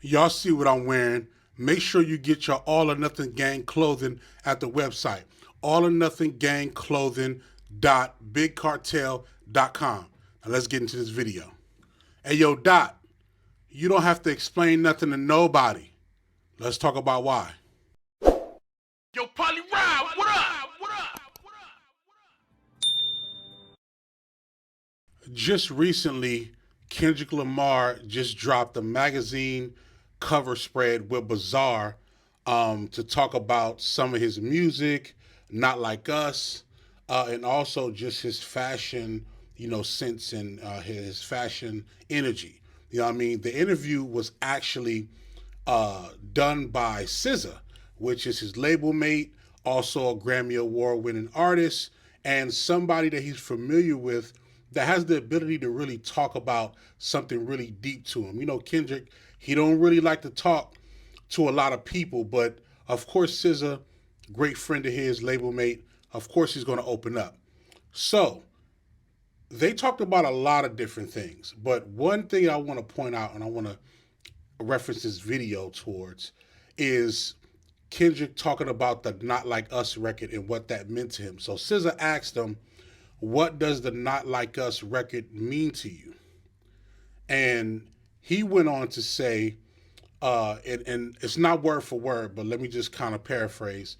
Y'all see what I'm wearing. Make sure you get your All or Nothing Gang clothing at the website. All or Nothing Gang clothing.bigcartel.com. Now let's get into this video. Hey yo, Dot, you don't have to explain nothing to nobody. Let's talk about why. Yo, Polly Rob, what up? What up? Just recently, Kendrick Lamar just dropped a magazine cover spread with Bazaar to talk about some of his music, Not Like Us, and also just his fashion, sense and his fashion energy. You know what I mean? The interview was actually done by SZA, which is his label mate, also a Grammy Award winning artist, and somebody that he's familiar with that has the ability to really talk about something really deep to him. You know, Kendrick, he don't really like to talk to a lot of people, but of course, SZA, great friend of his, label mate, of course he's going to open up. So they talked about a lot of different things, but one thing I want to point out and I want to reference this video towards is Kendrick talking about the Not Like Us record and what that meant to him. So SZA asked him, what does the Not Like Us record mean to you? And he went on to say, and it's not word for word, but let me just kind of paraphrase.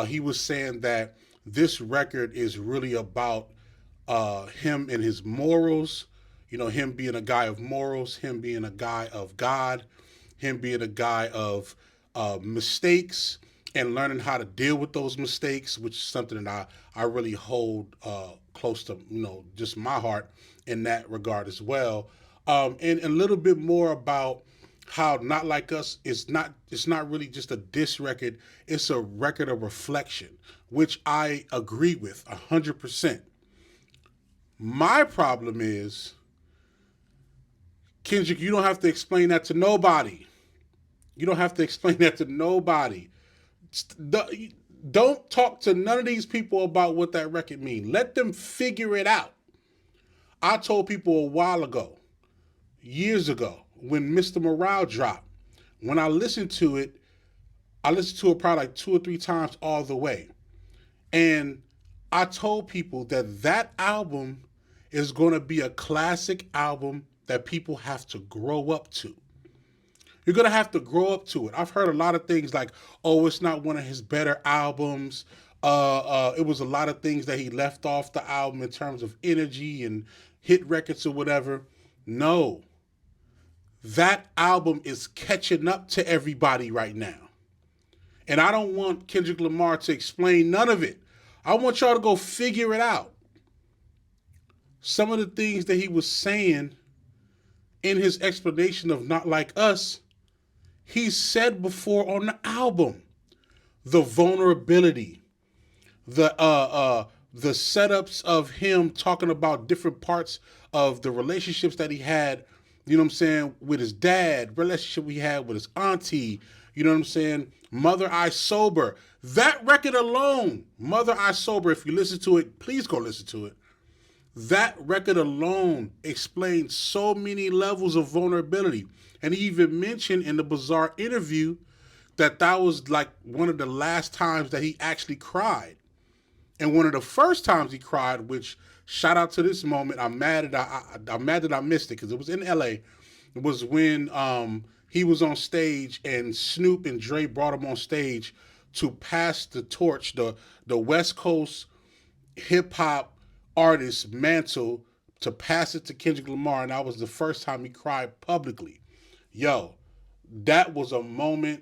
He was saying that this record is really about him and his morals, him being a guy of morals, him being a guy of God, him being a guy of mistakes and learning how to deal with those mistakes, which is something that I really hold close to, just my heart in that regard as well. And a little bit more about how Not Like Us is not, it's not really just a diss record, it's a record of reflection, which I agree with 100%. My problem is, Kendrick, you don't have to explain that to nobody. You don't have to explain that to nobody. Don't talk to none of these people about what that record means. Let them figure it out. I told people a while ago, years ago, when Mr. Morale dropped, when I listened to it probably like 2 or 3 times all the way. And I told people that that album is going to be a classic album that people have to grow up to. You're going to have to grow up to it. I've heard a lot of things like, oh, it's not one of his better albums. It was a lot of things that he left off the album in terms of energy and hit records or whatever. No. That album is catching up to everybody right now. And I don't want Kendrick Lamar to explain none of it. I want y'all to go figure it out. Some of the things that he was saying in his explanation of Not Like Us, he said before on the album. The vulnerability, the setups of him talking about different parts of the relationships that he had, with his dad, relationship he had with his auntie, Mother I Sober. That record alone, Mother I Sober, if you listen to it, please go listen to it. That record alone explains so many levels of vulnerability. And he even mentioned in the Bazaar interview that was like one of the last times that he actually cried. And one of the first times he cried, which shout out to this moment, I'm mad that I missed it because it was in LA. It was when he was on stage and Snoop and Dre brought him on stage to pass the torch, the West Coast hip hop artist mantle, to pass it to Kendrick Lamar, and that was the first time he cried publicly. Yo, that was a moment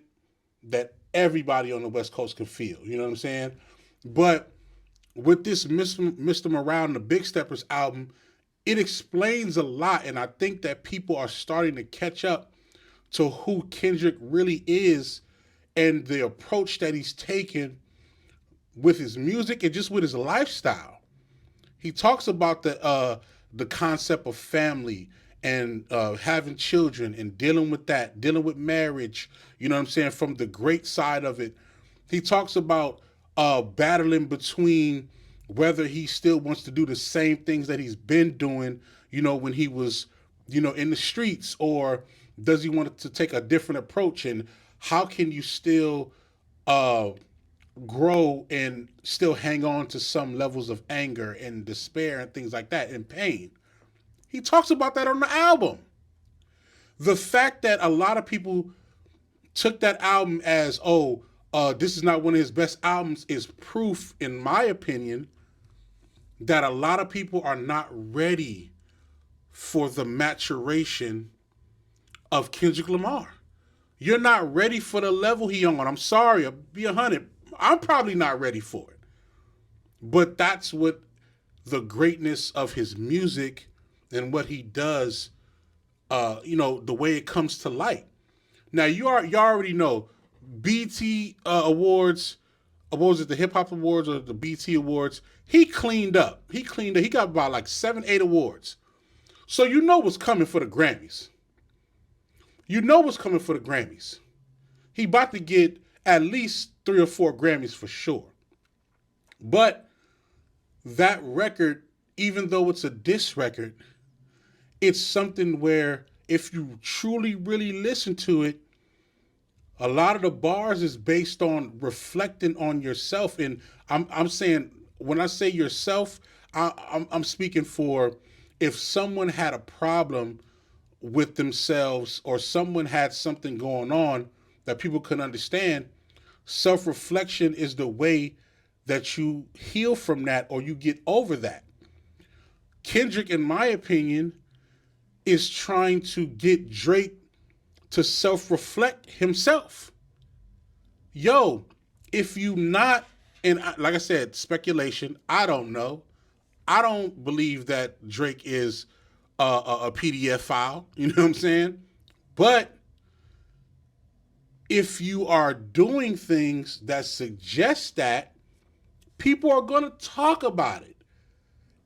that everybody on the West Coast can feel. You know what I'm saying? But with this Mr. Morale and the Big Steppers album, it explains a lot, and I think that people are starting to catch up to who Kendrick really is and the approach that he's taken with his music and just with his lifestyle. He talks about the concept of family and having children and dealing with that, dealing with marriage, from the great side of it. He talks about battling between whether he still wants to do the same things that he's been doing, when he was, in the streets, or, Does he want to take a different approach? And how can you still uh, grow and still hang on to some levels of anger and despair and things like that and pain? He talks about that on the album. The fact that a lot of people took that album as, oh, this is not one of his best albums is proof, in my opinion, that a lot of people are not ready for the maturation of Kendrick Lamar. You're not ready for the level he on. I'm sorry, I'll be 100. I'm probably not ready for it. But that's what the greatness of his music and what he does, the way it comes to light. Now you already know BT Awards, what was it, the Hip Hop Awards or the BT Awards? He cleaned up. He cleaned up. He got about like 7, 8 awards. So you know what's coming for the Grammys. You know what's coming for the Grammys. He about to get at least 3 or 4 Grammys for sure. But that record, even though it's a diss record, it's something where if you truly, really listen to it, a lot of the bars is based on reflecting on yourself. And I'm saying, when I say yourself, I'm speaking for if someone had a problem with themselves or someone had something going on that people couldn't understand, self-reflection is the way that you heal from that or you get over that. Kendrick, in my opinion, is trying to get Drake to self-reflect himself. Yo, if you not, and like I said, speculation, I don't know. I don't believe that Drake is a PDF file, you know what I'm saying? But if you are doing things that suggest that, people are going to talk about it.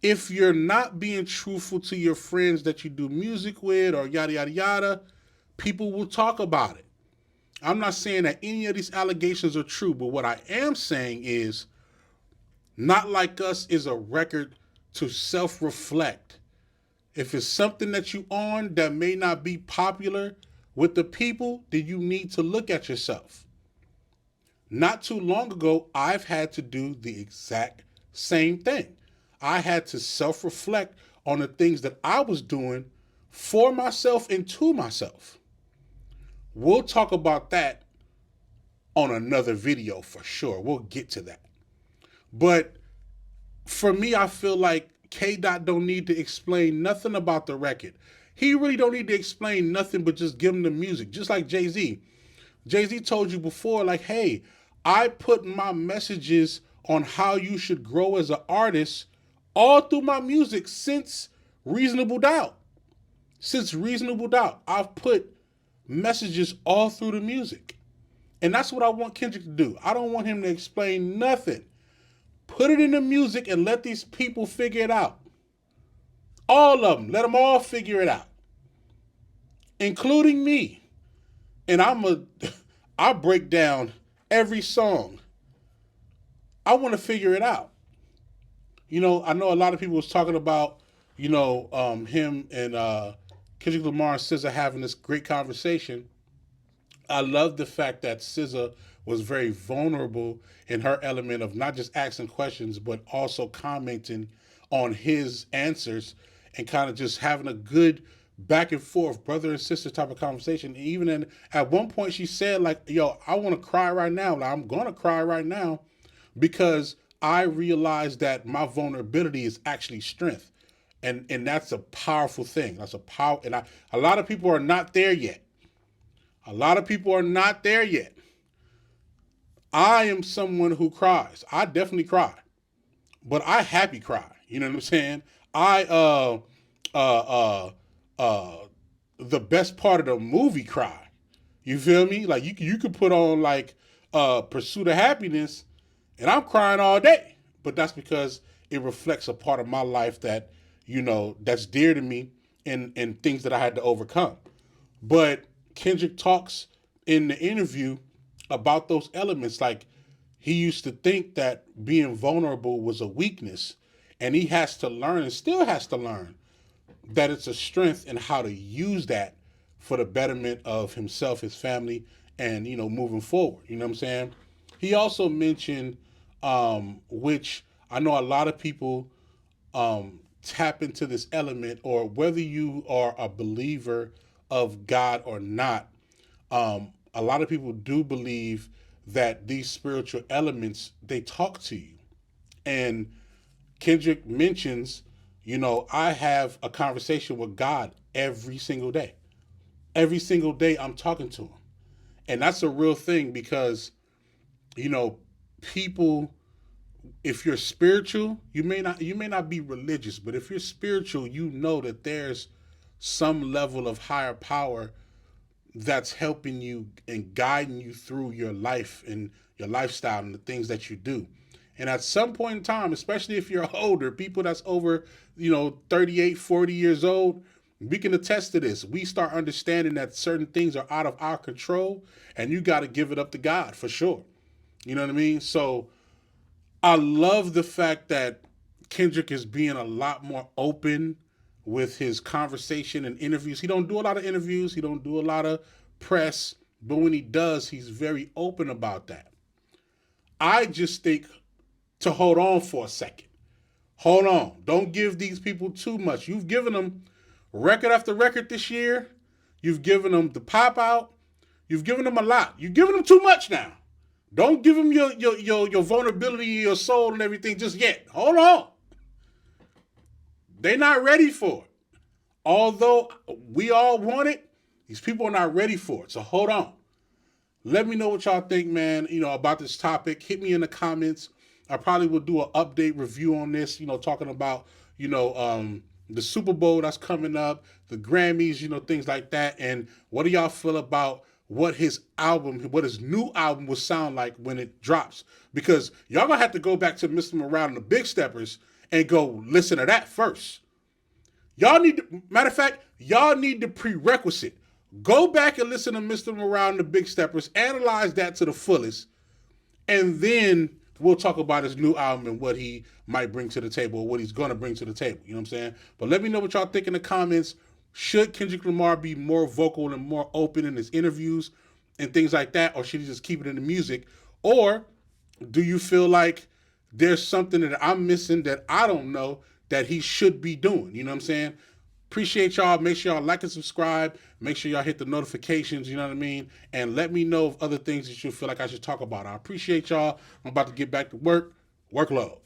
If you're not being truthful to your friends that you do music with or yada, yada, yada, people will talk about it. I'm not saying that any of these allegations are true, but what I am saying is Not Like Us is a record to self-reflect. If it's something that you on that may not be popular with the people, then you need to look at yourself. Not too long ago, I've had to do the exact same thing. I had to self-reflect on the things that I was doing for myself and to myself. We'll talk about that on another video for sure. We'll get to that. But for me, I feel like K. Dot don't need to explain nothing about the record. He really don't need to explain nothing but just give him the music. Just like Jay-Z. Jay-Z told you before, like, hey, I put my messages on how you should grow as an artist all through my music since Reasonable Doubt. Since Reasonable Doubt, I've put messages all through the music. And that's what I want Kendrick to do. I don't want him to explain nothing. Put it in the music and let these people figure it out. All of them. Let them all figure it out. Including me. And I break down every song. I want to figure it out. You know, I know a lot of people was talking about, him and Kendrick Lamar and SZA having this great conversation. I love the fact that SZA was very vulnerable in her element of not just asking questions, but also commenting on his answers and kind of just having a good back and forth, brother and sister type of conversation. Even at one point she said, like, yo, I want to cry right now. Like, I'm going to cry right now because I realize that my vulnerability is actually strength. And that's a powerful thing. That's a power. And a lot of people are not there yet. A lot of people are not there yet. I am someone who cries. I definitely cry, but I happy cry. You know what I'm saying? The best part of the movie cry. You feel me? Like you could put on like Pursuit of Happiness, and I'm crying all day. But that's because it reflects a part of my life that that's dear to me and things that I had to overcome. But Kendrick talks in the interview about those elements. Like, he used to think that being vulnerable was a weakness, and he has to learn and still has to learn that it's a strength and how to use that for the betterment of himself, his family, and moving forward. You know what I'm saying? He also mentioned, which I know a lot of people tap into this element, or whether you are a believer of God or not, a lot of people do believe that these spiritual elements, they talk to you. And Kendrick mentions, I have a conversation with God every single day. Every single day I'm talking to him. And that's a real thing because, you know, people, if you're spiritual, you may not be religious, but if you're spiritual, you know that there's some level of higher power that's helping you and guiding you through your life and your lifestyle and the things that you do. And at some point in time, especially if you're older, people that's over, 38, 40 years old, we can attest to this. We start understanding that certain things are out of our control and you got to give it up to God for sure. You know what I mean? So I love the fact that Kendrick is being a lot more open with his conversation and interviews. He don't do a lot of interviews. He don't do a lot of press, but when he does, he's very open about that. I just think to hold on for a second. Hold on. Don't give these people too much. You've given them record after record this year. You've given them the pop out. You've given them a lot. You've given them too much now. Don't give them your vulnerability, your soul, and everything just yet. Hold on. They're not ready for it. Although we all want it, these people are not ready for it. So hold on. Let me know what y'all think, man, about this topic. Hit me in the comments. I probably will do an update review on this, talking about, the Super Bowl that's coming up, the Grammys, things like that. And what do y'all feel about what his new album will sound like when it drops? Because y'all gonna have to go back to Mr. Morale and the Big Steppers and go listen to that first. Matter of fact, y'all need the prerequisite. Go back and listen to Mr. Morale and the Big Steppers, analyze that to the fullest, and then we'll talk about his new album and what he might bring to the table, or what he's going to bring to the table. You know what I'm saying? But let me know what y'all think in the comments. Should Kendrick Lamar be more vocal and more open in his interviews and things like that, or should he just keep it in the music? Or do you feel like there's something that I'm missing that I don't know that he should be doing? You know what I'm saying? Appreciate y'all. Make sure y'all like and subscribe. Make sure y'all hit the notifications, you know what I mean? And let me know of other things that you feel like I should talk about. I appreciate y'all. I'm about to get back to work. Work love.